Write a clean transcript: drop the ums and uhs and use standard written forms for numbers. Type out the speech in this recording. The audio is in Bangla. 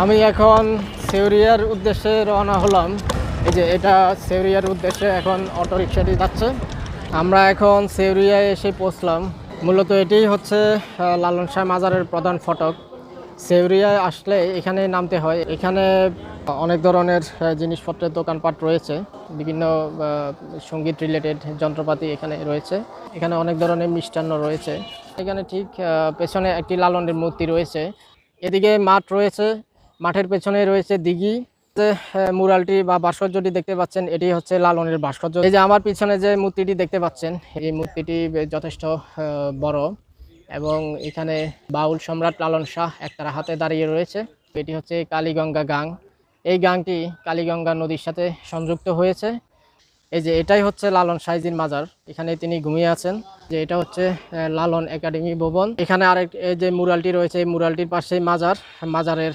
আমি এখন সেউরিয়ার উদ্দেশ্যে রওনা হলাম। এই যে এটা সেউরিয়ার উদ্দেশ্যে এখন অটোরিকশাটি যাচ্ছে। আমরা এখন সেউরিয়ায় এসে পৌঁছলাম। মূলত এটিই হচ্ছে লালন শাহ মাজারের প্রধান ফটক। সেউরিয়ায় আসলে এখানে নামতে হয়। এখানে অনেক ধরনের জিনিসপত্রের দোকানপাট রয়েছে, বিভিন্ন সঙ্গীত রিলেটেড যন্ত্রপাতি এখানে রয়েছে। এখানে অনেক ধরনের মিষ্টান্ন রয়েছে। এখানে ঠিক পেছনে একটি লালনের মূর্তি রয়েছে। এদিকে মাঠ রয়েছে, মাঠের পেছনে রয়েছে দিঘি। মুরালটি বা ভাস্কর্যটি দেখতে পাচ্ছেন, এটি হচ্ছে লালনের ভাস্কর্য। এই যে আমার পিছনে যে মূর্তিটি দেখতে পাচ্ছেন, এই মূর্তিটি যথেষ্ট বড় এবং এখানে বাউল সম্রাট লালন শাহ একতারা হাতে দাঁড়িয়ে রয়েছে। এটি হচ্ছে কালীগঙ্গা গাং। এই গাংটি কালীগঙ্গা নদীর সাথে সংযুক্ত হয়েছে। এই যে এটাই হচ্ছে লালন সাইজির মাজার, এখানে তিনি ঘুমিয়ে আছেন। যে এটা হচ্ছে লালন একাডেমি ভবন। এখানে আরেক এই যে মুরালটি রয়েছে, এই মুরালটির পাশে মাজারের